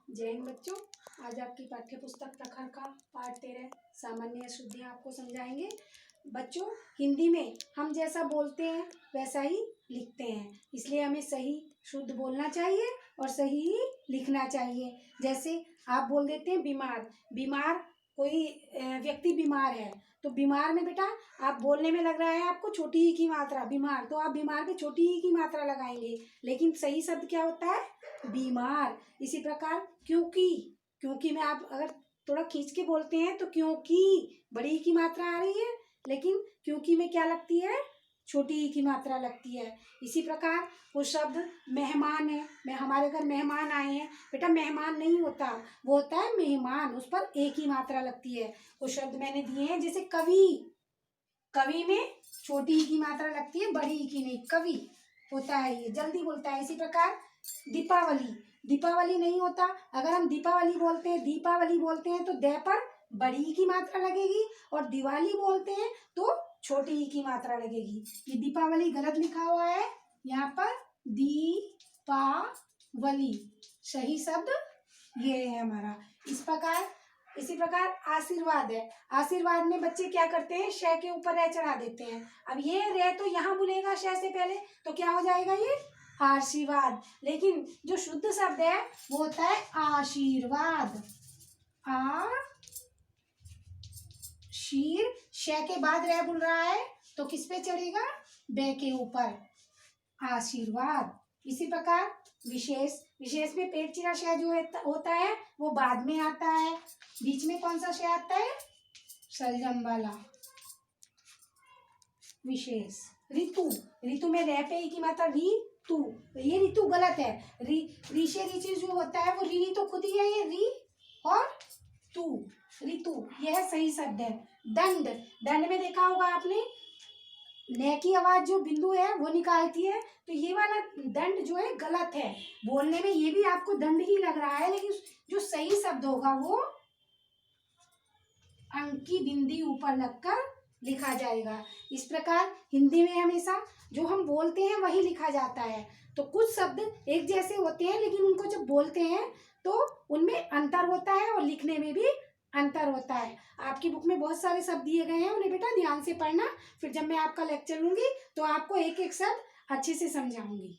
जय हिंद बच्चों। आज आपकी पाठ्य पुस्तक प्रखर का पाठ 13 सामान्य शुद्धियाँ आपको समझाएंगे। बच्चों, हिंदी में हम जैसा बोलते हैं वैसा ही लिखते हैं, इसलिए हमें सही शुद्ध बोलना चाहिए और सही ही लिखना चाहिए। जैसे आप बोल देते हैं बीमार, बीमार कोई व्यक्ति बीमार है तो बीमार में बेटा आप बोलने में लग रहा है आपको छोटी ई की मात्रा बीमार, तो आप बीमार पे छोटी ई की मात्रा लगाएंगे, लेकिन सही शब्द क्या होता है? बीमार। इसी प्रकार क्योंकि में आप अगर थोड़ा खींच के बोलते हैं तो क्योंकि बड़ी ई की मात्रा आ रही है, लेकिन क्योंकि में क्या लगती है? छोटी ई की मात्रा लगती है। इसी प्रकार वो शब्द मेहमान है, मैं हमारे घर मेहमान आए हैं, बेटा मेहमान नहीं होता, वो होता है मेहमान, उस पर एक ही मात्रा लगती है। वो शब्द मैंने दिए हैं, जैसे कवि, कवि में छोटी ई की मात्रा लगती है, बड़ी ई की नहीं, कवि होता है, ये जल्दी बोलता है। इसी प्रकार दीपावली, दीपावली नहीं होता, अगर हम दीपावली बोलते हैं तो द पर बड़ी ई की मात्रा लगेगी, और दिवाली बोलते हैं तो छोटी ई की मात्रा लगेगी। ये दीपावली गलत लिखा हुआ है, यहाँ पर दीपावली, सही शब्द ये है हमारा। इसी प्रकार आशीर्वाद है, आशीर्वाद में बच्चे क्या करते हैं? श के ऊपर रे चढ़ा देते हैं। अब ये रे तो यहाँ बोलेगा श से पहले, तो क्या हो जाएगा? ये आशीर्वाद। लेकिन जो शुद्ध शब्द है वो होता है आशीर्वाद। शीर, श के बाद रे बोल रहा है तो किस पे चढ़ेगा? बे के ऊपर, आशीर्वाद। इसी प्रकार विशेष, विशेष में पेट चिरा श जो होता है वो बाद में आता है, बीच में कौन सा श आता है? सलजम वाला। विशेष। ऋतु, ऋतु में रे पे ई की मात्रा ऋतु, ये ऋतु गलत है। री से री जो होता है वो री तो खुद ही है, ये री और तू, ऋतु, यह सही शब्द है। दंड, दंड में देखा होगा आपने न की आवाज जो बिंदु है वो निकालती है, तो ये वाला दंड जो है गलत है। बोलने में ये भी आपको दंड ही लग रहा है, लेकिन जो सही शब्द होगा वो अंक की बिंदी ऊपर लगकर लिखा जाएगा। इस प्रकार हिंदी में हमेशा जो हम बोलते हैं वही लिखा जाता है। तो कुछ शब्द एक जैसे होते हैं, लेकिन उनको जब बोलते हैं तो उनमें अंतर होता है और लिखने में भी अंतर होता है। आपकी बुक में बहुत सारे शब्द दिए गए हैं, उन्हें बेटा ध्यान से पढ़ना, फिर जब मैं आपका लेक्चर लूंगी तो आपको एक एक शब्द अच्छे से समझाऊंगी।